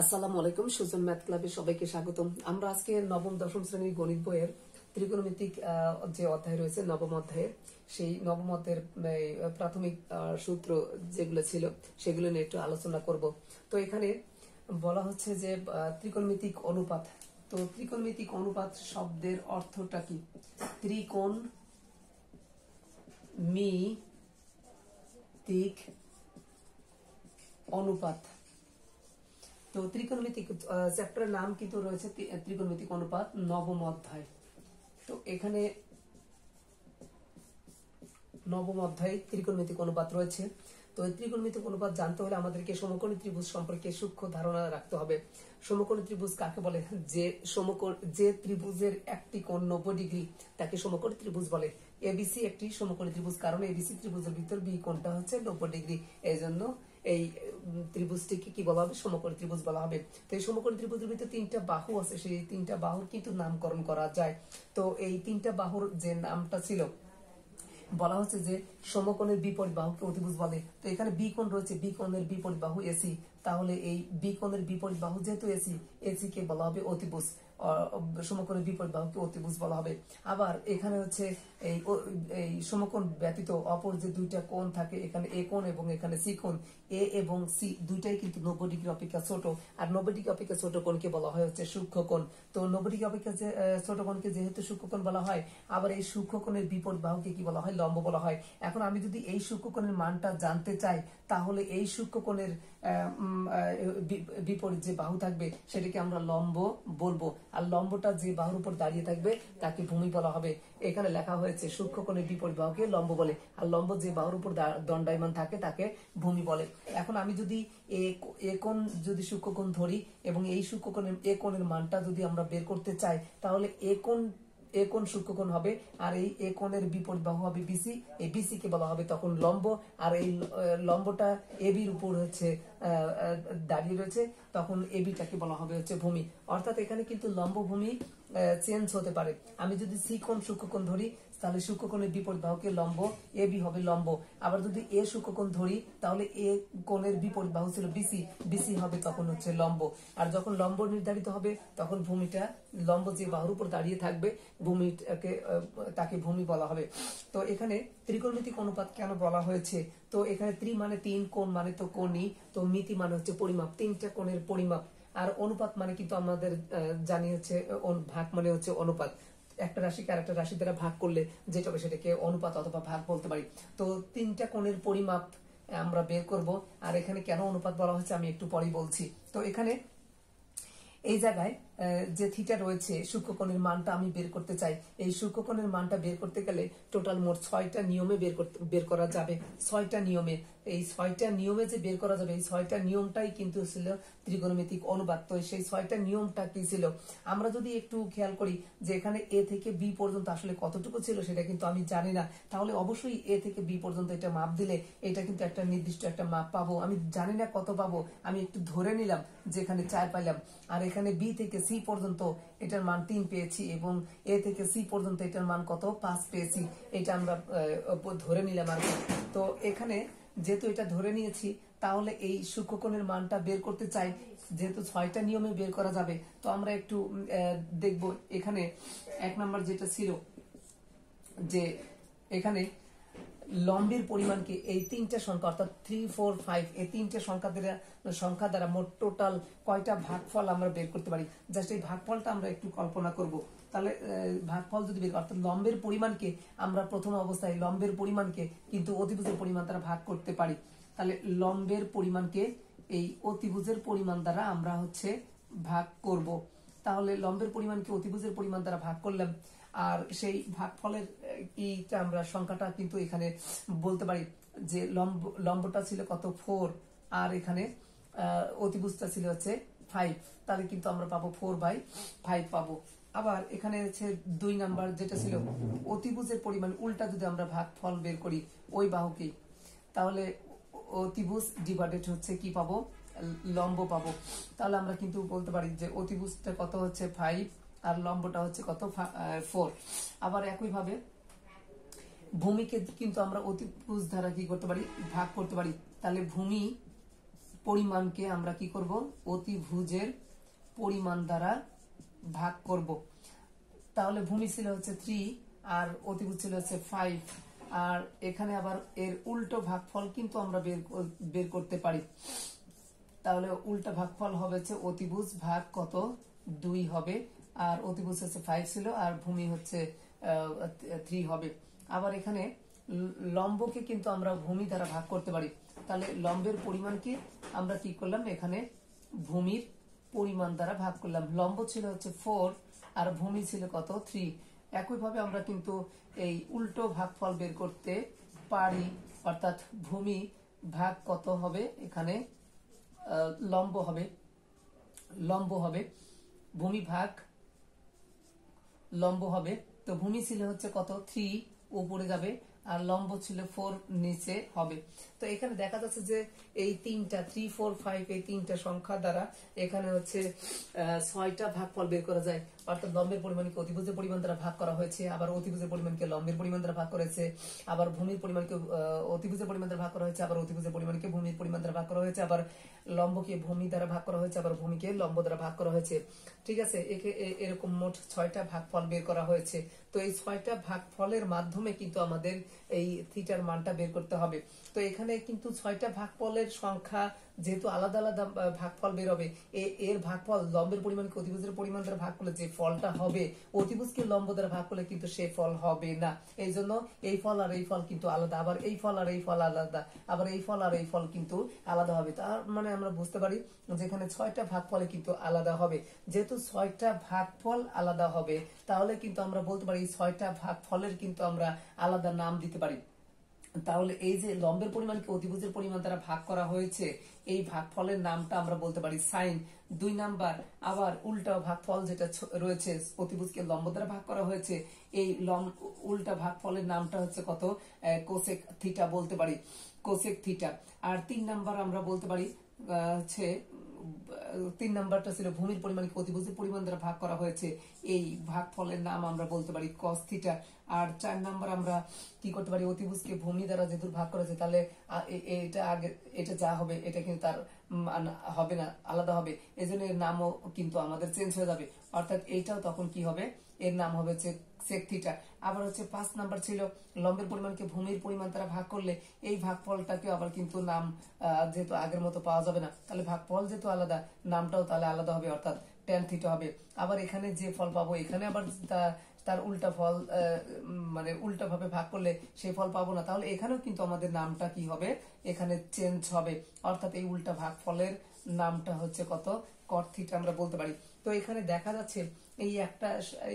আসসালামু আলাইকুম। সুজন ম্যাথ ক্লাবে সবাইকে স্বাগতম। আমরা আজকে নবম দশম শ্রেণীর গণিত বইয়ের ত্রিকোণমিতিক যে অধ্যায় রয়েছে নবম অধ্যায়ে, সেই নবম অধ্যায়ের প্রাথমিক সূত্র যেগুলো ছিল সেগুলো নিয়ে একটু আলোচনা করব। তো এখানে বলা হচ্ছে যে ত্রিকোণমিতিক অনুপাত। তো ত্রিকোণমিতিক অনুপাত শব্দের অর্থটা কি? ত্রিকোণ মিতিক অনুপাত। তো ত্রিকোণমিতিক চ্যাপ্টারের নাম কিন্তু রয়েছে ত্রিকোণমিতিক অনুপাত, নবম অধ্যায়। তো এখানে নবম অধ্যায় ত্রিকোণমিতিক অনুপাত রয়েছে। তো এই ত্রিকোণমিতিক অনুপাত জানতে হলে আমাদেরকে সমকোণী ত্রিভুজ সম্পর্কে সূক্ষ্ম ধারণা রাখতে হবে। সমকোণী ত্রিভুজ কাকে বলে? যে ত্রিভুজের একটি কোণ 90 ডিগ্রি তাকে সমকোণী ত্রিভুজ বলে। এবিসি একটি সমকোণী ত্রিভুজ, কারণ এবিসি ত্রিভুজের ভিতর বি কোণটা হচ্ছে 90 ডিগ্রি। এই জন্য এই ত্রিভুজটিকে কি বলা হবে? সমকোণী ত্রিভুজ বলা হবে। তো এই সমকোণী ত্রিভুজের ভিতরে তিনটা বাহু আছে, সেই তিনটা বাহুর কিন্তু নামকরণ করা যায়। তো এই তিনটা বাহুর যে নামটা ছিল, বলা হচ্ছে যে সমকোণের বিপরীত বাহুকে অতিভুজ বলে। তো এখানে বি কোণ রয়েছে, বি কোণের বিপরীত বাহু এসি, তাহলে এই বি কোণের বিপরীত বাহু যেহেতু এসি, এসি কে বলা হবে অতিভুজ। সমকোণের বিপরীত বাহুকে অতিভুজ বলা হবে। আবার এখানে হচ্ছে এই সমকোণ ব্যতীত অপর যে দুইটা কোণ থাকে, এখানে এ কোণ এবং এখানে সি কোণ, এ এবং সি দুইটাই কিন্তু 90 ডিগ্রি অপেক্ষা ছোট, আর 90 ডিগ্রি অপেক্ষা ছোট কোণকে বলা হয় হচ্ছে সূক্ষ্মকোণ। তো 90 ডিগ্রি অপেক্ষা ছোট কোণকে যেহেতু সূক্ষ্মকোণ বলা হয়, আবার এই সূক্ষ্মকোণের বিপরীত বাহুকে কি বলা হয়? লম্ব বলা হয়। এখন আমি যদি এই সূক্ষ্মকোণের মানটা জানতে চাই, তাহলে এই সূক্ষ্মকোণের বিপরীত যে বাহু থাকবে সেটাকে আমরা লম্ব বলবো, আর লম্বটা যে বাহুর উপর দাঁড়িয়ে থাকবে তাকে ভূমি বলা হবে। এখানে লেখা হয়েছে সূক্ষ্মকোণের বিপরীত বাহুকে লম্ব বলে, আর লম্ব যে বাহুর উপর দণ্ডায়মান থাকে তাকে ভূমি বলে। এখন আমি যদি এ কোণ যদি সূক্ষ্মকোণ ধরি এবং এই সূক্ষ্মকোণের এ কোণের মানটা যদি আমরা বের করতে চাই, তাহলে এ কোণ সূক্ষ্মকোণ হবে, আর এই এ কোণের বিপরীত বাহু হবে বিসি। এই বিসি কে বলা হবে তখন লম্ব, আর এই লম্বটা এবির উপর হচ্ছে দাঁড়িয়ে রয়েছে, তখন এবিটাকে বলা হবে হচ্ছে ভূমি। অর্থাৎ এখানে কিন্তু লম্ব ভূমি চেঞ্জ হতে পারে। আমি যদি সি কোণ সূক্ষ্মকোণ ধরি, তাহলে সূক্ষ্মকোণের বিপরীত বাহুকে লম্ব, এ বি হবে লম্ব। আবার যদি এ সূক্ষ্মকোণ ধরি, তাহলে এ কোণের বিপরীত বাহু ছিল বিসি, বিসি হবে তখন হচ্ছে লম্ব। আর যখন লম্ব নির্ধারিত হবে, তখন ভূমিটা লম্ব যে বাহুর উপর দাঁড়িয়ে থাকবে ভূমিটাকে তাকে ভূমি বলা হবে। তো এখানে ত্রিকোণমিতিক অনুপাত কেন বলা হয়েছে? তো এখানে ত্রি মানে তিন, কোণ মানে তো কোণই, তো মিতি মানে হচ্ছে পরিমাপ, তিনটা কোণের পরিমাপ। আর অনুপাত মানে কিন্তু আমাদের জানি হচ্ছে ভাগ মানে হচ্ছে অনুপাত। একটা রাশিকে আরেকটা রাশি দ্বারা ভাগ করলে যেটা হবে সেটাকে অনুপাত অথবা ভাগ বলতে পারি। তো তিনটা কোণের পরিমাপ আমরা বের করব। আর এখানে কেন অনুপাত বলা হচ্ছে আমি একটু পরেই বলছি। তো এখানে এই জায়গায় যে থিটা রয়েছে, সূক্ষ্মকোণের মানটা আমি বের করতে চাই। এই সূক্ষ্মকোণের মানটা বের করতে গেলে টোটাল মোট 6টা নিয়মে বের করা যাবে। 6টা নিয়মে, এই 6টা নিয়মে যে বের করা যাবে, এই 6টা নিয়মটাই কিন্তু ছিল ত্রিকোণমিতিক অনুপাত। তো সেই 6টা নিয়মটা কি ছিল আমরা যদি একটু খেয়াল করি, যে এখানে এ থেকে বি পর্যন্ত আসলে কতটুকু ছিল সেটা কিন্তু আমি জানি না। তাহলে অবশ্যই এ থেকে বি পর্যন্ত এটা মাপ দিলে এটা কিন্তু একটা নির্দিষ্ট একটা মাপ পাবো। আমি জানি না কত পাবো, আমি একটু ধরে নিলাম যে এখানে 4 পাইলাম। আর এখানে বি থেকে সি পর্যন্ত এটার মান 3 পেয়েছি, এবং এ থেকে সি পর্যন্ত এটার মান কত? 5 পেয়েছি। এটা আমরা ধরে নিলাম আর কি। তো এখানে যেহেতু এটা ধরে নিয়েছি, তাহলে এই সূক্ষ্মকোণের মানটা বের করতে চাই, যেহেতু 6টা নিয়মে বের করা যাবে। তো আমরা একটু দেখব। এখানে 1 নাম্বার যেটা ছিল, যে এখানে লম্বের পরিমাণকে এই তিনটা সংখ্যা অর্থাৎ 3, 4, 5 এই তিনটা সংখ্যা দ্বারা মোট টোটাল কয়টা ভাগফল আমরা বের করতে পারি। জাস্ট এই ভাগফলটা আমরা একটু কল্পনা করব। তাহলে ভাগফল যদি বের, অর্থাৎ লম্বের পরিমাণকে আমরা প্রথম অবস্থায় লম্বের পরিমাণকে কিন্তু অতিভুজের পরিমাণ দ্বারা ভাগ করতে পারি। তাহলে লম্বের পরিমাণকে এই অতিভুজের পরিমাণ দ্বারা আমরা হচ্ছে ভাগ করব। তাহলে লম্বের পরিমাণকে অতিভুজের পরিমাণ দ্বারা ভাগ করলাম, আর সেই ভাগফলের ইটা আমরা সংখ্যাটা কিন্তু এখানে বলতে পারি যে লম্বটা ছিল কত? 4, আর এখানে অতিভুজটা ছিল হচ্ছে 5। তাহলে কিন্তু আমরা পাবো 4/5 পাবো। আবার এখানে হচ্ছে 2 নাম্বার যেটা ছিল অতিভুজের পরিমাণ, উল্টা যদি আমরা ভাগফল বের করি ওই বাহুকে, তাহলে অতিভুজ ডিভাইডেড হচ্ছে কি পাবো? লম্ব পাবো। তাহলে আমরা কিন্তু বলতে পারি যে অতিভুজটা কত হচ্ছে 5, আর লম্বটা হচ্ছে কত? 4। আবার একইভাবে ভূমিকে কিন্তু আমরা অতিভুজ দ্বারা কি করতে পারি? ভাগ করতে পারি। তাহলে ভূমি পরিমাণকে আমরা কি করব, অতিভুজের পরিমাণ দ্বারা ভাগ করব। তাহলে ভূমি ছিল হচ্ছে 3 আর অতিভুজ ছিল হচ্ছে 5, আর এখানে আবার এর উল্টো ভাগফল কিন্তু আমরা বের করতে পারি। তাহলে উল্টা ভাগফল হবে হচ্ছে অতিভুজ ভাগ কত 2 হবে, আর অতিভুজ হচ্ছে 5 ছিল, আর ভূমি হচ্ছে 3 হবে। আবার এখানে লম্বকে কিন্তু আমরা ভূমি দ্বারা ভাগ করতে পারি। তাহলে লম্বের পরিমাণকে আমরা কি করলাম, এখানে ভূমির পরিমাণ দ্বারা ভাগ করলাম। লম্ব ছিল হচ্ছে 4 আর ভূমি ছিল কত 3। একইভাবে আমরা কিন্তু এই উল্টো ভাগফল বের করতে পারি, অর্থাৎ ভূমি ভাগ কত হবে, এখানে লম্ব হবে ভূমি ভাগ লম্ব হবে। তো ভূমি ছিল হচ্ছে কত 3 উপরে যাবে, আর লম্ব ছিল 4 নিচে হবে। তো এখানে দেখা যাচ্ছে যে এই তিনটা 3, 4, 5 এই তিনটা সংখ্যা দ্বারা এখানে হচ্ছে 6টা ভাগফল বের করা যায়। অর্থাৎ লম্বের পরিমাণকে অতিভুজের পরিমাণ দ্বারা ভাগ করা হয়েছে, আবার অতিভুজের পরিমাণকে লম্বের পরিমাণ দ্বারা ভাগ করেছে, আবার ভূমির পরিমাণকে অতিভুজের পরিমাণ দ্বারা ভাগ করা হয়েছে, আবার অতিভুজের পরিমাণকে ভূমির পরিমাণ দ্বারা ভাগ করা হয়েছে, আবার লম্বকে ভূমি দ্বারা ভাগ করা হয়েছে, আবার ভূমিকে লম্ব দ্বারা ভাগ করা হয়েছে। ঠিক আছে, এরকম মোট 6টা ভাগফল বের করা হয়েছে। তো এই 6টা ভাগফলের মাধ্যমে কিন্তু আমাদের এই থিটার মানটা বের করতে হবে। তো এখানে কিন্তু 6টা ভাগফলের সংখ্যা যেহেতু আলাদা আলাদা ভাগফল বের হবে, এর ভাগফল লম্বের পরিমাণকে অতিভুজের পরিমাণ দ্বারা ভাগ করলে যে ফলটা হবে, অতিভুজকে লম্ব দ্বারা ভাগ করলে কিন্তু সে ফল হবে না। এই জন্য এই ফল আর এই ফল কিন্তু আলাদা, আবার এই ফল আর এই ফল আলাদা, আবার এই ফল আর এই ফল কিন্তু আলাদা হবে। তার মানে আমরা বুঝতে পারি যেখানে 6টা ভাগফলে কিন্তু আলাদা হবে। যেহেতু 6টা ভাগফল আলাদা হবে, তাহলে কিন্তু আমরা বলতে পারি 6টা ভাগফলের কিন্তু আমরা আলাদা নাম দিতে পারি। তাহলে এই যে লম্বের পরিমাণকে অতিভুজের পরিমাণ দ্বারা ভাগ করা হয়েছে, এই ভাগফলের নামটা আমরা বলতে পারি সাইন। 2 নাম্বার, আবার উল্টা ভাগফল যেটা রয়েছে, অতিভুজকে লম্ব দ্বারা ভাগ করা হয়েছে, এই উল্টা ভাগফলের নামটা হচ্ছে কত, কোসেক থিটা বলতে পারি, কোসেক থিটা। আর 3 নাম্বার আমরা বলতে পারি হচ্ছে 3 নাম্বারটা ছিল ভূমির পরিমাণকে অতিভুজের পরিমাণ দ্বারা ভাগ করা হয়েছে, এই ভাগফলের নাম আমরা বলতে পারি কস থিটা। আর 4 নাম্বার আমরা কি করতে পারি, অতিভুজকে ভূমি দ্বারা যেহেতু ভাগ করেছে, তাহলে এটা যা হবে এটা কিন্তু তার হবে না, আলাদা হবে, এজন্য এর নামও কিন্তু আমাদের চেঞ্জ হয়ে যাবে। অর্থাৎ এইটাও তখন কি হবে, এর নাম হবে সেক থিটা। আবার হচ্ছে 5 নাম্বার ছিল লম্বের পরিমাণকে ভূমির পরিমাণ দ্বারা ভাগ করলে এই ভাগফলটাকে আবার কিন্তু নাম যেহেতু আগের মতো পাওয়া যাবে না, তাহলে ভাগফল যেহেতু আলাদা, নামটাও তাহলে আলাদা হবে, অর্থাৎ ট্যান থিটা হবে। আবার এখানে যে ফল পাবো, এখানে আবার তার উল্টা ফল মানে উল্টা ভাবে ভাগ করলে সেই ফল পাবো না, তাহলে এখানেও কিন্তু আমাদের নামটা কি হবে, এখানে চেঞ্জ হবে। অর্থাৎ এই উল্টা ভাগ ফলের নামটা হচ্ছে কত, কট থিটা আমরা বলতে পারি। তো এখানে দেখা যাচ্ছে এই একটা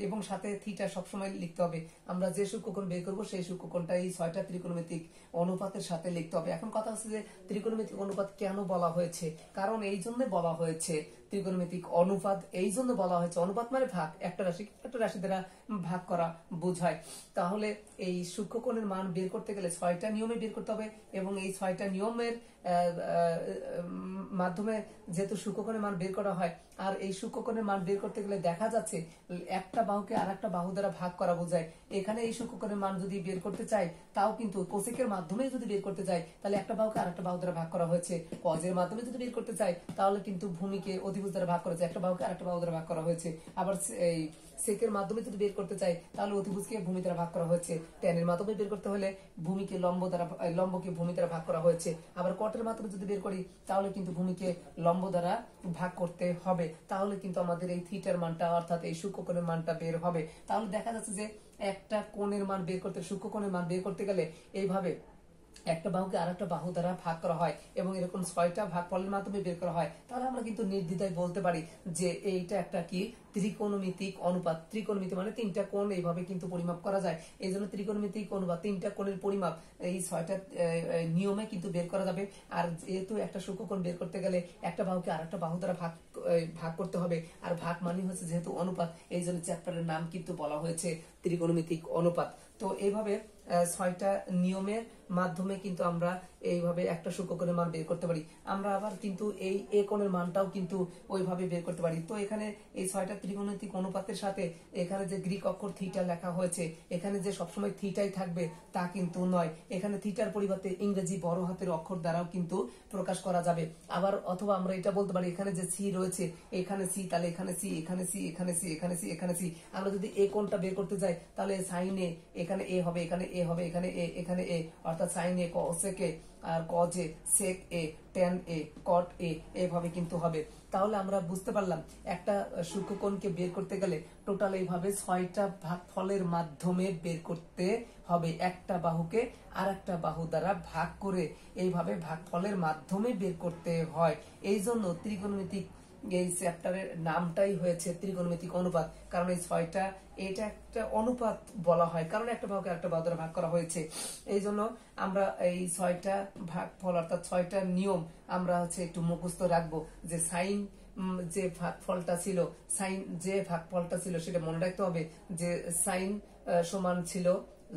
এবং সাথে থিটা সবসময় লিখতে হবে। আমরা যে সূক্ষ্মকোণ বের করবো সেই সূক্ষ্মকোণটা এই 6টা ত্রিকোণমিতিক অনুপাতের সাথে লিখতে হবে। এখন কথা হচ্ছে যে ত্রিকোণমিতিক অনুপাত কেন বলা হয়েছে, কারণ এই জন্য বলা হয়েছে ত্রিকোণমিতিক অনুপাত, এই জন্য বলা হয়েছে অনুপাত মানে ভাগ, একটা রাশি দ্বারা ভাগ করা বোঝায়। তাহলে এই সূক্ষ্মকোণের মান বের করতে গেলে 6টা নিয়মে বের করতে হবে, এবং এই 6টা নিয়মের মাধ্যমে যেহেতু সূক্ষ্মকোণের মান বের করা হয়, আর এই সূক্ষ্মকোণের মান বের করতে গেলে দেখা যাচ্ছে একটা বাহুকে আর একটা বাহু দ্বারা ভাগ করা বোঝায়। এখানে এই সূক্ষ্মকোণের মান যদি বের করতে চাই, তাও কিন্তু কোসেকের মাধ্যমে যদি বের করতে চাই, তাহলে একটা বাহুকে আর একটা বাহু দ্বারা ভাগ করা হয়েছে। কজের মাধ্যমে যদি বের করতে চাই, তাহলে কিন্তু ভূমিকে অতিভুজ দ্বারা ভাগ করেছে, একটা বাহুকে আর একটা বাহু দ্বারা ভাগ করা হয়েছে। আবার এই সেকের মাধ্যমে যদি বের করতে চাই, তাহলে অতিভুজকে ভূমি দ্বারা ভাগ করা হয়েছে। ট্যানের মাধ্যমে বের করতে হলে ভূমিকে লম্বকে ভূমি দ্বারা ভাগ করা হয়েছে। আবার কটের মাধ্যমে যদি বের করি, তাহলে কিন্তু ভূমিকে লম্ব দ্বারা ভাগ করতে হবে। তাহলে কিন্তু আমাদের এই থিটার মানটা, অর্থাৎ এই সূক্ষ্মকোণের মানটা বের হবে। তাহলে দেখা যাচ্ছে যে একটা কোণের মান বের করতে, সূক্ষ্মকোণের মান বের করতে গেলে এইভাবে একটা বাহুকে আর একটা বাহু দ্বারা ভাগ করা হয়, এবং এরকম 6টা ভাগফলের মাধ্যমে বের করা হয়। তাহলে আমরা কিন্তু নির্দ্বিধায় বলতে পারি যে এইটা একটা কি, ত্রিকোণমিতিক অনুপাত। ত্রিকোণমিতি মানে 3টা কোণ এইভাবে কিন্তু পরিমাপ করা যায়, এই জন্য ত্রিকোণমিতিক অনুপাত, 3টা কোণের পরিমাপ এই 6টা নিয়মে কিন্তু বের করা যাবে। আর যেহেতু একটা সূক্ষ্মকোণ বের করতে গেলে একটা বাহুকে আর একটা বাহু দ্বারা ভাগ করতে হবে, আর ভাগ মানে হচ্ছে যেহেতু অনুপাত, এই জন্য চ্যাপ্টারের নাম কিন্তু বলা হয়েছে ত্রিকোণমিতিক অনুপাত। তো এইভাবে 6টা নিয়মের মাধ্যমে কিন্তু আমরা এইভাবে একটা সূক্ষ্মকোণের মান বের করতে পারি। আমরা আবার কিন্তু এই এ কোণের মানটাও কিন্তু ওইভাবে বের করতে পারি। তো এখানে এই 6টা ত্রিকোণমিতিক অনুপাতের সাথে এখানে যে গ্রিক অক্ষর থিটা লেখা হয়েছে, এখানে যে সবসময় থিটাই থাকবে তা কিন্তু নয়। এখানে থিটার পরিবর্তে ইংরেজি বড় হাতের অক্ষর দ্বারাও কিন্তু প্রকাশ করা যাবে। আবার অথবা আমরা এটা বলতে পারি এখানে যে সি রয়েছে, এখানে সি, তাহলে এখানে সি, এখানে সি, এখানে সি, এখানে সি, এখানে সি। আমরা যদি এ কোণটা বের করতে যাই তাহলে সাইন এ, এখানে এ হবে, এখানে এ হবে, এখানে এ, এখানে এ, অর্থাৎ সাইন এ কসেক এ আর cos A, sec A, tan A, cot A, এভাবে কিন্তু হবে। তাহলে আমরা বুঝতে পারলাম একটা সূক্ষ্মকোণকে বের করতে গেলে টোটাল এইভাবে 6টা ভাগফলের মাধ্যমে বের করতে হবে। একটা বাহুকে আর একটা বাহু দ্বারা ভাগ করে এইভাবে ভাগফলের মাধ্যমে বের করতে হয়। এই জন্য ত্রিকোণমিতিক এই চ্যাপ্টারের নামটাই হয়েছে ত্রিকোণমিতিক অনুপাত। কারণ এই 6টা এটা একটা অনুপাত বলা হয়, কারণ একটা বাহুকে আরেকটা বাহু দ্বারা ভাগ করা হয়েছে। এই জন্য আমরা এই 6টা ভাগফল অর্থাৎ 6টা নিয়ম আমরা একটু মুখস্থ রাখবো। যে সাইন যে ভাগফলটা ছিল, সাইন যে ভাগফলটা ছিল সেটা মনে রাখতে হবে যে সাইন সমান ছিল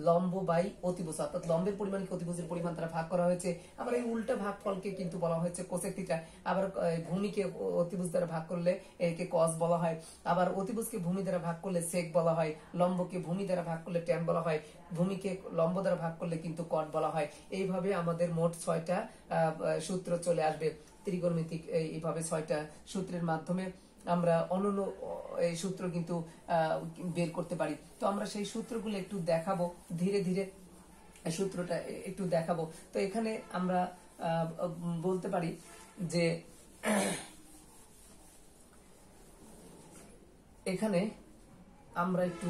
লম্ব বাই অতিভুজ, অর্থাৎ লম্বের পরিমাণকে অতিভুজের পরিমাণ দ্বারা ভাগ করা হয়েছে। আবার এই উল্টা ভাগফলকে কিন্তু বলা হয়েছে কোসেক থিটা। আবার ভূমিকে অতিভুজ দ্বারা ভাগ করলে একে কস বলা হয়। আবার অতিভুজকে ভূমি দ্বারা ভাগ করলে সেক বলা হয়। লম্বকে ভূমি দ্বারা ভাগ করলে ট্যান বলা হয়। ভূমিকে লম্ব দ্বারা ভাগ করলে কিন্তু কট বলা হয়। এইভাবে আমাদের মোট 6টা সূত্র চলে আসবে ত্রিকোণমিতিক। এইভাবে 6টা সূত্রের মাধ্যমে আমরা অনন্য এই সূত্র কিন্তু বের করতে পারি। তো আমরা সেই সূত্রগুলো একটু দেখাবো, ধীরে ধীরে সূত্রটা একটু দেখাবো। তো এখানে আমরা বলতে পারি যে এখানে আমরা একটু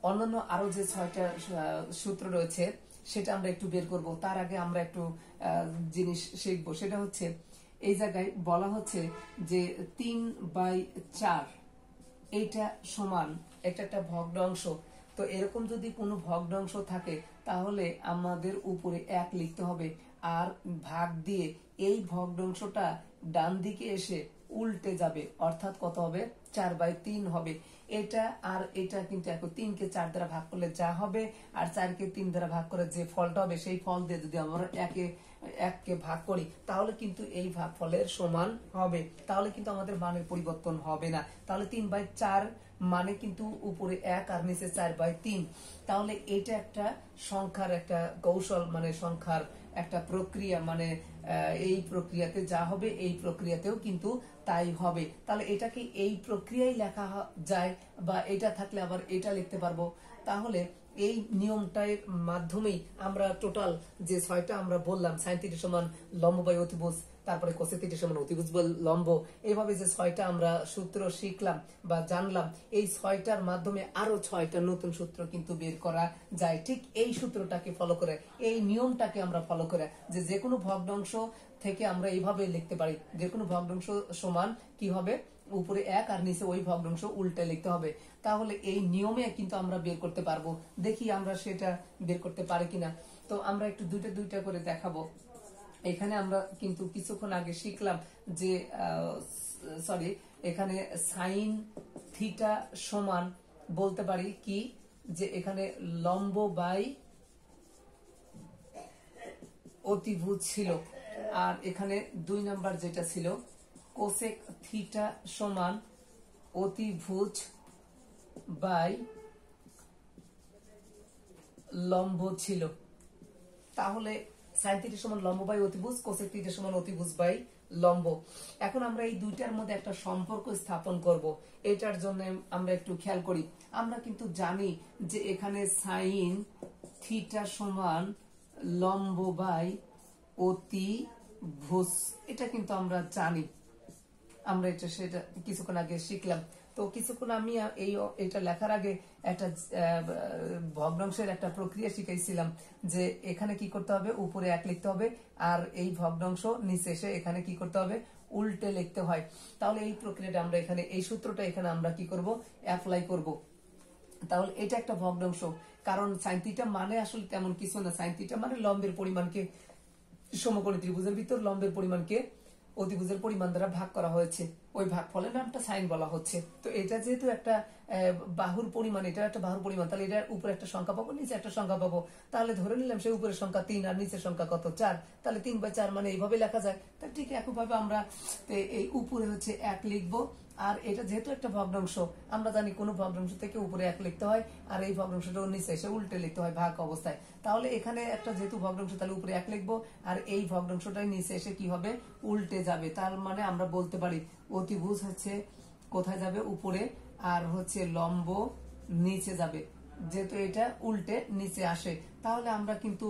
অন্যান্য আরো যে 6টা সূত্র রয়েছে সেটা আমরা একটু বের করব। তার আগে আমরা একটু জিনিস শিখবো, সেটা হচ্ছে এই জায়গায় বলা হচ্ছে যে 3/4 এইটা সমান একটা ভগ্নাংশ। তো এরকম যদি কোনো ভগ্নাংশ থাকে তাহলে আমাদের উপরে 1 লিখতে হবে, আর ভাগ দিয়ে এই ভগ্নাংশটা ডান দিকে এসে উল্টে যাবে, অর্থাৎ কত হবে 4/3 হবে। এটা আর এটা কিন্তু 3কে 4 দ্বারা ভাগ করলে যা হবে আর 4কে 3 দ্বারা ভাগ করে যে ফলটা হবে সেই ফল দিয়ে যদি আমরা এককে ভাগ করি তাহলে কিন্তু এই ভাগফলের সমান হবে। তাহলে কিন্তু আমাদের মানের পরিবর্তন হবে না। তাহলে 3/4 মানে কিন্তু উপরে 1 আর নিচে 4/3। তাহলে এটা একটা সংখ্যার একটা কৌশল, মানে সংখ্যার একটা প্রক্রিয়া, মানে এই প্রক্রিয়াতে যা হবে এই প্রক্রিয়াতেও কিন্তু তাই হবে। তাহলে এটাকে এই প্রক্রিয়ায় লেখা যায়, বা এটা থাকলে আবার এটা লিখতে পারবো। তাহলে এই নিয়মটার মাধ্যমেই আমরা টোটাল যে 6টা আমরা বললাম, সাইন থিটা সমান লম্ব বাই অতিভুজ, তারপরে কোসেক থিটা সমান অতিভুজ বাই লম্ব, এইভাবে যে 6টা আমরা সূত্র শিখলাম বা জানলাম, এই 6টার মাধ্যমে আরো 6টা নতুন সূত্র কিন্তু বের করা যায়। ঠিক এই সূত্রটাকে ফলো করে, এই নিয়মটাকে আমরা ফলো করে যে কোনো ভগ্নাংশ থেকে আমরা এইভাবে লিখতে পারি, যে কোনো ভগ্নাংশ সমান কি হবে উপরে 1 আর নিচে ওই ভগ্নাংশ উল্টে লিখতে হবে। তাহলে এই নিয়মে কিন্তু আমরা বের করতে পারবো। দেখি আমরা সেটা বের করতে পারি কিনা। তো আমরা একটু দুইটা করে দেখাবো। এখানে আমরা কিন্তু কিছুক্ষণ আগে শিখলাম যে সরি, এখানে সাইন থিটা সমান বলতে পারি কি, যে এখানে লম্ব বাই অতিভুজ ছিল, আর এখানে 2 নাম্বার যেটা ছিল কোসেক থিটা সমান অতিভুজ বাই লম্ব ছিল। তাহলে সাইন থিটা সমান লম্ব বাই অতিভুজ, কোসেক থিটা সমান অতিভুজ বাই লম্ব। এখন আমরা এই দুইটার মধ্যে একটা সম্পর্ক স্থাপন করব। এটার জন্য আমরা একটু খেয়াল করি। আমরা কিন্তু জানি যে এখানে সাইন থিটা সমান লম্ব বাই অতিভুজ, এটা কিন্তু আমরা জানি। আমরা সেটা কিছুক্ষণ আগে শিখলাম। তো কিছুক্ষণ আমি এটা লেখার আগে একটা ভগ্নাংশের একটা প্রক্রিয়া শিখাইছিলাম, যে এখানে কি করতে হবে উপরে 1 লিখতে হবে, আর এই ভগ্নাংশ নিচে এসে এখানে কি করতে হবে উল্টে লিখতে হয়। তাহলে এই প্রক্রিয়াটা আমরা এখানে এই সূত্রটা এখানে আমরা কি করব অ্যাপ্লাই করব। তাহলে এটা একটা ভগ্নাংশ, কারণ সাইন থিটা মানে আসলে তেমন কিছু না। সাইন থিটা মানে লম্বের পরিমাণকে সমকোণী ত্রিভুজের ভিতর লম্বের পরিমাণকে অতিভুজের পরিমাণ দ্বারা ভাগ করা হয়েছে, ওই ভাগফলের নামটা সাইন বলা হচ্ছে। তো এটা যেহেতু একটা বাহুর পরিমাণ, এটা একটা বাহুর পরিমাণ, তাহলে এটার উপরে একটা সংখ্যা পাবো, নিচে একটা সংখ্যা পাবো। তাহলে ধরে নিলাম সে উপরের সংখ্যা 3 আর নিচের সংখ্যা কত 4, তাহলে 3/4 মানে এইভাবে লেখা যায়। তা ঠিক একইভাবে আমরা এই উপরে হচ্ছে 1 লিখবো, আর এটা যেহেতু একটা ভগ্নাংশ, আমরা জানি কোনো ভগ্নাংশ থেকে উপরে 1 লিখতে হয়, আর এই ভগ্নাংশটা নিচে এসে উল্টে লিখতে হয় ভাগ অবস্থায়। তাহলে এখানে একটা যেহেতু ভগ্নাংশ, তাহলে উপরে 1 লিখবো, আর এই ভগ্নাংশটাই নিচে এসে কি হবে, উল্টে যাবে। তার মানে আমরা বলতে পারি অতিভুজ হচ্ছে কোথায় যাবে, উপরে, আর হচ্ছে লম্ব নিচে যাবে। যেহেতু এটা উল্টে নিচে আসে, তাহলে আমরা কিন্তু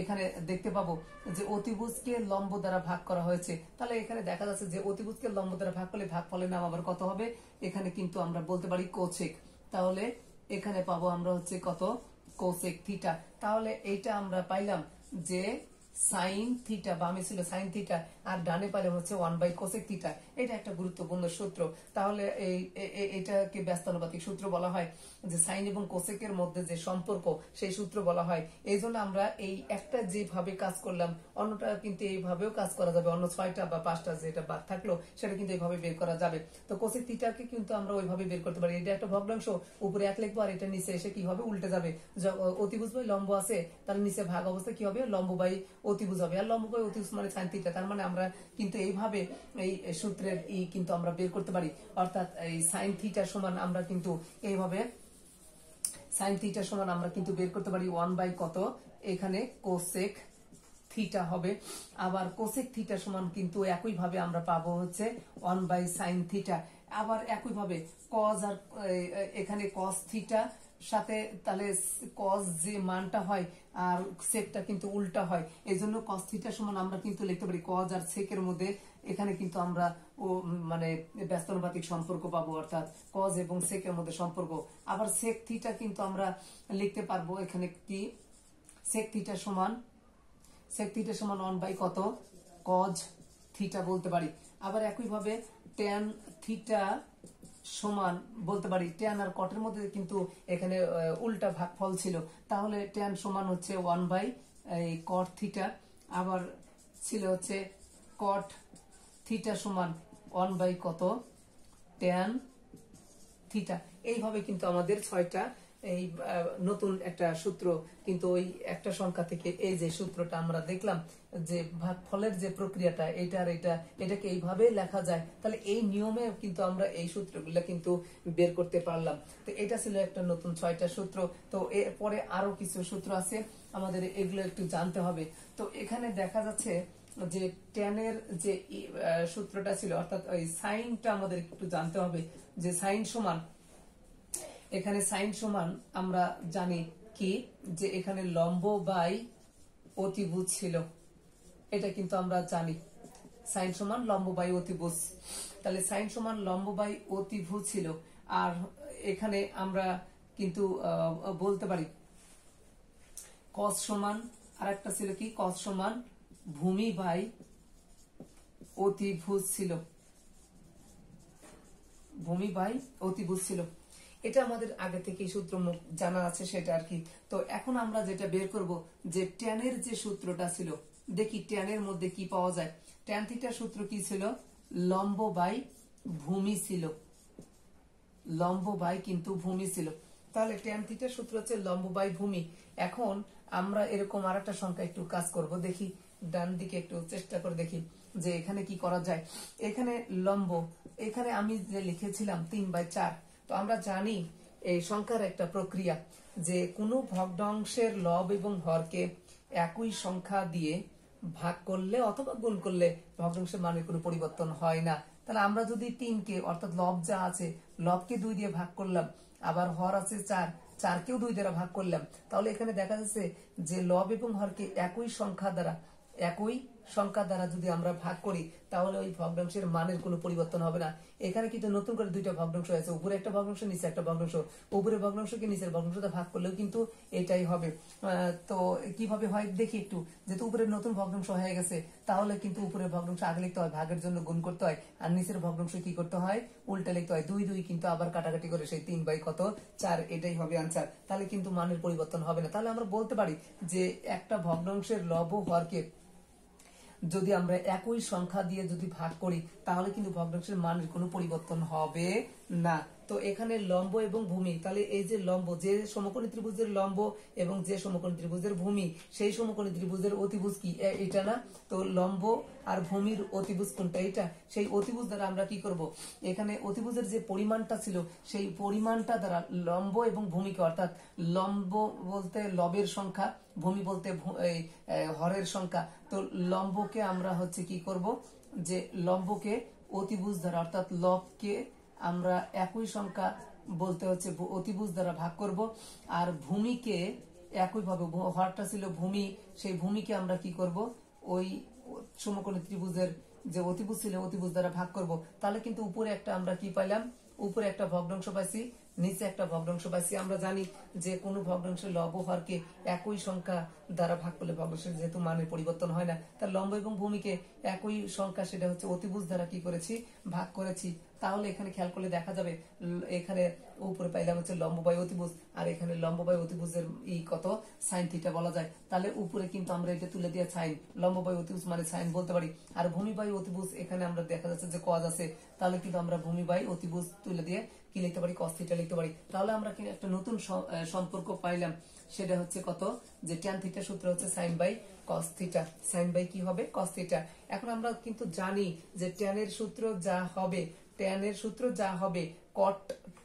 এখানে দেখতে পাবো যে অতিভুজকে লম্ব দ্বারা ভাগ করা হয়েছে। তাহলে এখানে দেখা যাচ্ছে যে অতিভুজকে লম্ব দ্বারা ভাগ করলে ভাগফলের নাম আবার কত হবে, এখানে কিন্তু আমরা বলতে পারি কোসেক। তাহলে এখানে পাবো আমরা হচ্ছে কত, কোসেক থিটা। তাহলে এইটা আমরা পাইলাম যে সাইন থিটা, বামে ছিল সাইন থিটা আর ডানে পাইলাম হচ্ছে 1/কোসেক থিটা। এটা একটা গুরুত্বপূর্ণ সূত্র। তাহলে এটাকে ব্যস্তানুপাতিক সূত্র বলা হয়, যে সাইন এবং কোসেকের মধ্যে যে সম্পর্ক সেই সূত্র বলা হয়। এই জন্য আমরা এই একটা যেভাবে কাজ করলাম, অন্যটা কিন্তু এইভাবেও কাজ করা যাবে, অন্য 6টা বা 5টা যেটা বাদ থাকলো সেটা কিন্তু এইভাবে বের করা যাবে। তো কোসেক থিটাকে কিন্তু আমরা ওইভাবে বের করতে পারি। এটা একটা ভগ্নাংশ, উপরে 1 লিখবো, আর এটা নিচে এসে কি হবে, উল্টে যাবে। অতিভুজ বাই লম্ব আছে, তাহলে নিচে ভাগ অবস্থা কি হবে, লম্ব বাই অতিভুজ হবে, আর লম্ব বাই অতিভুজ মানে সাইন থিটা। তার মানে আমরা কিন্তু এইভাবে এই সূত্রের কিন্তু আমরা বের করতে পারি। অর্থাৎ এই সাইন থিটা সমান আমরা কিন্তু এইভাবে সাইন থিটা সমান আমরা কিন্তু বের করতে পারি 1 কত, এখানে কোসেক থিটা হবে। আবার কোসেক থিটা সমান কিন্তু একইভাবে আমরা পাবো হচ্ছে 1/সাইন থিটা। আবার একইভাবে কজ, আর এখানে কস থিটা সাথে, তাহলে কস যে মানটা হয় আর সেকটা কিন্তু উল্টা হয়, এই জন্য কস থিটা সমান আমরা কিন্তু লিখতে পারি কজ আর সেকের মধ্যে, এখানে কিন্তু আমরা মানে ব্যস্তানুপাতিক সম্পর্ক পাবো, অর্থাৎ কজ এবং সেকের মধ্যে সম্পর্ক। আবার সেক থিটা কিন্তু আমরা লিখতে পারবো এখানে কি, সেক থিটা সমান 1 কত, কজ থিটা বলতে পারি। আবার একইভাবে ট্যান থিটা সমান বলতে পারি, ট্যান আর কটের মধ্যে কিন্তু এখানে উল্টা ভাগফল ছিল, তাহলে ট্যান সমান হচ্ছে 1/কট থিটা। আবার ছিল হচ্ছে কট থিটা সমান 1/কত, ট্যান থিটা। এইভাবে কিন্তু আমাদের 6টা এই নতুন একটা সূত্র কিন্তু ওই একটা সংখ্যা থেকে এই যে সূত্রটা আমরা দেখলাম যে ভাগফলের যে প্রক্রিয়াটা, এটাকে এইভাবে লেখা যায়। তাহলে এই নিয়মে কিন্তু আমরা এই সূত্রগুলো কিন্তু বের করতে পারলাম। তো এটা ছিল একটা নতুন 6টা সূত্র। তো এরপরে আরো কিছু সূত্র আছে, আমাদের এগুলো একটু জানতে হবে। তো এখানে দেখা যাচ্ছে যে ট্যানের যে সূত্রটা ছিল, অর্থাৎ ওই সাইনটা আমাদের একটু জানতে হবে, যে সাইন সমান, এখানে সাইন সমান আমরা জানি কি, যে এখানে লম্ব বাই অতিভুজ ছিল, এটা কিন্তু আমরা জানি সাইন সমান লম্ব বাই অতিভুজ। তাহলে সাইন সমান লম্ব বাই অতিভুজ ছিল, আর এখানে আমরা কিন্তু বলতে পারি কস সমান, আর একটা ছিল কি, কস সমান ভূমি বাই অতিভুজ ছিল, ভূমি বাই অতিভুজ ছিল। এটা আমাদের আগে থেকে সূত্র জানা আছে সেটা আর কি। তো এখন আমরা যেটা বের করব, যে ট্যানের যে সূত্রটা ছিল, দেখি ট্যানের মধ্যে কি পাওয়া যায়। ট্যান থিটার সূত্র কি ছিল, লম্ব বাই ভূমি ছিল, লম্ব বাই কিন্তু ভূমি ছিল। তাহলে ট্যান থিটার সূত্র হচ্ছে লম্ব বাই ভূমি। এখন আমরা এরকম আরেকটা সংখ্যা একটু কাজ করব, দেখি ডান দিকে একটু চেষ্টা করে দেখি যে এখানে কি করা যায়। এখানে লম্ব, এখানে আমি যে লিখেছিলাম 3/4। তো আমরা জানি এই সংখ্যার একটা প্রক্রিয়া, যে কোনো ভগ্নাংশের লব এবং হরকে একই সংখ্যা দিয়ে ভাগ করলে অথবা গুণ করলে ভগ্নাংশের মানের কোনো পরিবর্তন হয় না। তাহলে আমরা যদি 3কে, অর্থাৎ লব যা আছে লবকে 2 দিয়ে ভাগ করলাম, আবার হর আছে 4, 4কেও 2 দ্বারা ভাগ করলাম, তাহলে এখানে দেখা যাচ্ছে যে লব এবং হরকে একই সংখ্যা দ্বারা যদি আমরা ভাগ করি, তাহলে ওই ভগ্নাংশের মানের কোনো পরিবর্তন হবে না। এখানে কিন্তু নতুন করে 2টা ভগ্নাংশ আছে, উপরে একটা ভগ্নাংশ, নিচে একটা ভগ্নাংশ। উপরের ভগ্নাংশকে নিচের ভগ্নাংশতে ভাগ করলেও কিন্তু এটাই হবে। তো কিভাবে হয় দেখি একটু। যেহেতু উপরের নতুন ভগ্নাংশ হয়ে গেছে, তাহলে কিন্তু উপরের ভগ্নাংশ আগে লিখতে হয়, ভাগের জন্য গুণ করতে হয়, আর নিচের ভগ্নাংশ কি করতে হয়, উল্টা লিখতে হয়। 2 কিন্তু আবার কাটাকাটি করে সেই 3/4, এটাই হবে আনসার। তাহলে কিন্তু মানের পরিবর্তন হবে না। তাহলে আমরা বলতে পারি যে একটা ভগ্নাংশের লব ও হরকে যদি আমরা একই সংখ্যা দিয়ে যদি ভাগ করি, তাহলে কিন্তু ভগ্নাংশের মানের কোনো পরিবর্তন হবে না। তো এখানে লম্ব এবং ভূমি, তাহলে এই যে লম্ব, যে সমকোণী ত্রিভুজের লম্ব এবং যে সমকোণী ত্রিভুজের ভূমি, সেই সমকোণী ত্রিভুজের অতিভুজ কি এটা না? তো লম্ব আর ভূমির অতিভুজ কোনটা? এটা। সেই অতিভুজ দ্বারা আমরা কি করব, এখানে অতিভুজের যে পরিমাণটা ছিল সেই পরিমাণটা দ্বারা লম্ব এবং ভূমিকে, অর্থাৎ লম্ব বলতে লবের সংখ্যা, ভূমি বলতে হরের সংখ্যা, তো লম্বকে আমরা হচ্ছে কি করব, যে লম্বকে অতিভুজ দ্বারা অর্থাৎ লবকে আমরা একই সংখ্যা বলতে হচ্ছে অতিভুজ দ্বারা ভাগ করব, আর ভূমিকে একইভাবে, হরটা ছিল ভূমি, সেই ভূমিকে আমরা কি করব, ওই সমকোণী ত্রিভুজের যে অতিভুজ ছিল অতিভুজ দ্বারা ভাগ করব। তাহলে কিন্তু উপরে একটা আমরা কি পাইলাম, উপরে একটা ভগ্নাংশ পাইছি, নিচে একটা ভগ্নাংশ পাইছি। আমরা জানি যে কোনো ভগ্নাংশের লব ও হরকে একই সংখ্যা দ্বারা ভাগ করলে ভগ্নাংশের যেহেতু মানের পরিবর্তন হয় না, তার লম্ব এবং ভূমিকে একই সংখ্যা, সেটা হচ্ছে অতিভুজ দ্বারা কি করেছি, ভাগ করেছি। তাহলে এখানে খেয়াল করলে দেখা যাবে এখানে উপরে পাইলাম হচ্ছে লম্ব বাই অতিভুজ, আর এখানে লম্ব বাই অতিভুজের কত, সাইন থিটা বলা যায়। তাহলে উপরে কিন্তু আমরা এটা তুলে দিয়ে সাইন, লম্ব বাই অতিভুজ মানে সাইন বলতে পারি। আর ভূমি বাই অতিভুজ এখানে আমরা দেখা যাচ্ছে যে কজ আছে, তাহলে কিন্তু আমরা ভূমি বাই অতিভুজ তুলে দিয়ে কি লিখতে পারি, কস থিটা লিখতে পারি। তাহলে আমরা কিন্তু একটা নতুন সম্পর্ক পাইলাম, সেটা হচ্ছে কত, যে ট্যান থিটা সূত্র হচ্ছে sine by cos theta, sine by কি হবে, কস থিটা। এখন আমরা কিন্তু জানি যে ট্যানের সূত্র যা হবে, ট্যানের সূত্র যা হবে, কট,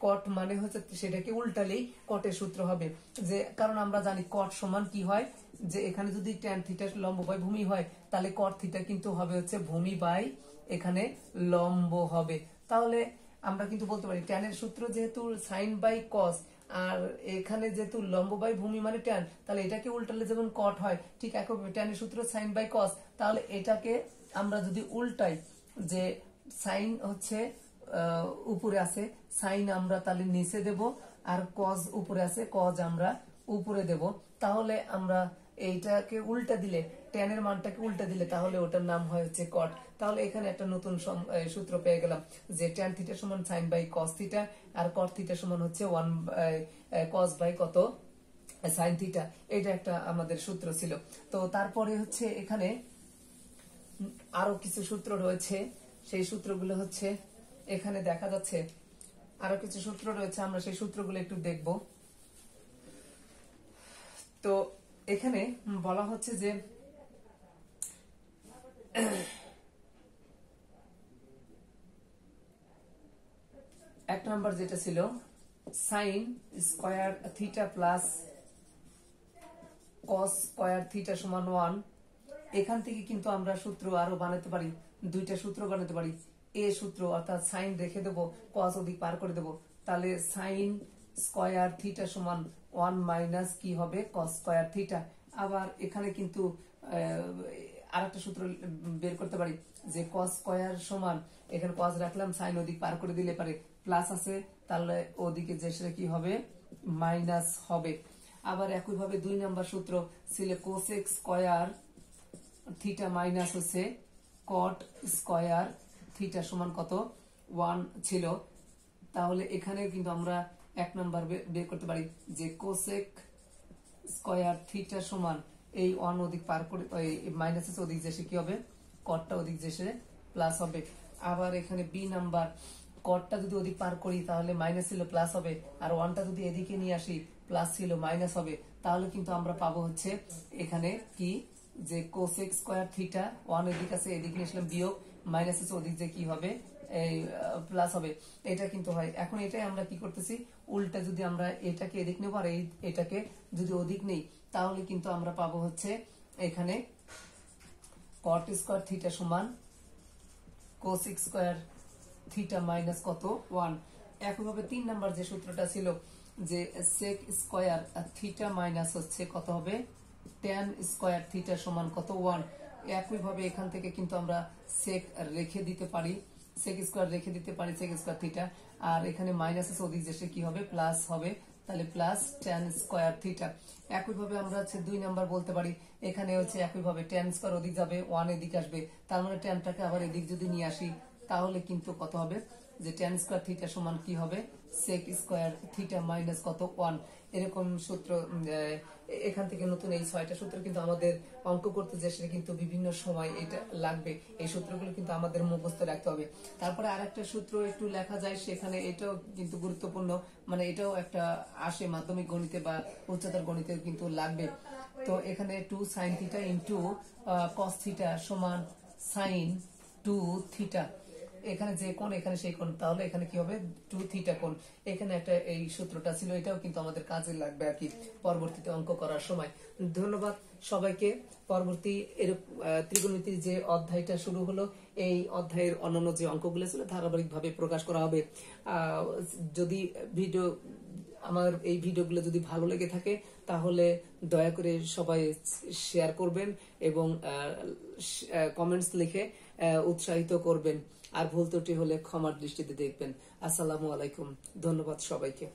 কট মানে হচ্ছে সেটাকে উল্টালেই কটের সূত্র হবে, যে কারণ আমরা জানি কট সমান কি হয়, যে এখানে যদি ট্যান থিটা লম্ব বাই ভূমি হয়, তাহলে কট থিটা কিন্তু হবে হচ্ছে ভূমি বাই এখানে লম্ব হবে। তাহলে আমরা কিন্তু বলতে পারি ট্যানের সূত্র যেহেতু সাইন বাই কস, আর এখানে যেহেতু লম্ব বাই ভূমি মানে ট্যান, তাহলে এটাকে উল্টালে যেমন কট হয়, ঠিক একইভাবে ট্যানের সূত্র সাইন বাই কস, তাহলে এটাকে আমরা যদি উল্টাই, যে সাইন হচ্ছে উপরে আছে, সাইন আমরা তাহলে নিচে দেব, আর কজ উপরে আছে, কজ আমরা উপরে দেব। তাহলে আমরা এইটাকে উল্টা দিলে, ট্যানের মানটাকে উল্টা দিলে, তাহলে ওটার নাম হয় হচ্ছে কট। তাহলে এখানে একটা নতুন সূত্র পেয়ে গেলাম, যে ট্যান থিটা সমান সাইন বাই কস থিটা, আর কট থিটা সমান হচ্ছে 1 কস বাই কত, সাইন থিটা। এটা একটা আমাদের সূত্র ছিল। তো তারপরে হচ্ছে এখানে আরো কিছু সূত্র রয়েছে, সেই সূত্রগুলো হচ্ছে এখানে দেখা যাচ্ছে, আরো কিছু সূত্র রয়েছে, আমরা সেই সূত্রগুলো একটু দেখব। তো এখানে বলা হচ্ছে যে এক নম্বর যেটা ছিল sine square theta plus cos square theta সমান 1, এখান থেকে কিন্তু আমরা সূত্র আরো বানাতে পারি, দুইটা সূত্র বানাতে পারি। এ সূত্র অর্থাৎ সাইন রেখে দেবো, কস ওদিক পার করে দেবো, তাহলে সাইন স্কয়ার থিটা সমান 1 মাইনাস কি হবে, কস স্কয়ার থিটা। আবার এখানে কিন্তু আরেকটা সূত্র বের করতে পারি, যে কস স্কয়ার সমান, এখানে কস রাখলাম, সাইন ওদিক পার করে দিলে পারে প্লাস আছে, তাহলে ওদিকে যে সেটা কি হবে, মাইনাস হবে। আবার একইভাবে 2 নম্বর সূত্র ছিল কোসেক স্কয়ার থিটা মাইনাস হচ্ছে কট স্কয়ার থিটা সমান কত, 1 ছিল। তাহলে এখানে কিন্তু আমরা 1 নম্বর বের করতে পারি, যে কোসেক স্কয়ার থিটা সমান এই 1 ওদিক পার করে, মাইনাস ওদিক যে কি হবে, কটটা ওদিক যে প্লাস হবে। আবার এখানে বি নাম্বার, কটটা যদি ওদিক পার করি তাহলে মাইনাস ছিল প্লাস হবে, আর 1টা যদি এদিকে নিয়ে আসি প্লাস ছিল মাইনাস হবে। তাহলে কিন্তু আমরা পাবো হচ্ছে এখানে কি, যে কোসেক স্কয়ার থিটা 1 এদিক আছে, এদিক নিয়ে আসলাম বিয়োগ, মাইনাস আছে ওদিক যে কি হবে, এই প্লাস হবে। এটা কিন্তু হয়। এখন এটাই আমরা কি করতেছি, উল্টা যদি আমরা এটাকে এদিক নেব আর এটাকে যদি ওদিক নেই, তাহলে কিন্তু আমরা পাবো হচ্ছে এখানে কট স্কয়ার থিটা সমান কোসেক স্কয়ার থিটা মাইনাস কত, 1। একইভাবে 3 নাম্বার যে সূত্রটা ছিল, যে সেক স্কয়ার থিটা মাইনাস হচ্ছে কত হবে, ট্যান স্কয়ার থিটা সমান কত, 1। একইভাবে এখান থেকে কিন্তু আমরা সেক রেখে দিতে পারি, সেক স্কয়ার রেখে দিতে পারি, সেক স্কয়ার থিটা, আর এখানে মাইনাস আছে ওদিক যে কি হবে, প্লাস হবে, তাহলে প্লাস ট্যান স্কয়ার থিটা। একইভাবে আমরা হচ্ছে 2 নাম্বার বলতে পারি, এখানে হচ্ছে একইভাবে ট্যান স্কয়ার ওদিক যাবে, 1 এদিকে আসবে, তার মানে ট্যানটাকে আবার এদিক যদি নিয়ে আসি, তাহলে কিন্তু কত হবে, যে tan স্কয়ার থিটা সমান কি হবে sec স্কয়ার থিটা মাইনাস কত 1 এরকম সূত্র এখান থেকে নতুন এই 6টা সূত্র কিন্তু আমাদের অঙ্ক করতে যে সেটা কিন্তু বিভিন্ন সময় এটা লাগবে এই সূত্রগুলো কিন্তু আমাদের মুখস্থ রাখতে হবে তারপরে আরেকটা সূত্র একটু লেখা যায় সেখানে এটাও কিন্তু গুরুত্বপূর্ণ মানে এটাও একটা আসে মাধ্যমিক গণিতে বা উচ্চতর গণিতে কিন্তু লাগবে তো এখানে 2 sin theta into cos theta সমান sin 2 থিটা এখানে যে কোণ এখানে সেই কোণ তাহলে এখানে কি হবে 2 থিটা কোণ এখানে একটা এই সূত্রটা ছিল এটাও কিন্তু আমাদের কাজে লাগবে আর কি পরবর্তীতে অঙ্ক করার সময় ধন্যবাদ সবাইকে পরবর্তী ত্রিকোণমিতির যে অধ্যায়টা শুরু হলো এই অধ্যায়ের অন্যান্য যে অঙ্কগুলো ছিল ধারাবাহিকভাবে প্রকাশ করা হবে যদি আমার এই ভিডিওগুলো যদি ভালো লেগে থাকে তাহলে দয়া করে সবাই শেয়ার করবেন এবং কমেন্টস লিখে উৎসাহিত করবেন আর ভুল ত্রুটি হলে ক্ষমার দৃষ্টিতে দেখবেন আসসালামু আলাইকুম ধন্যবাদ সবাইকে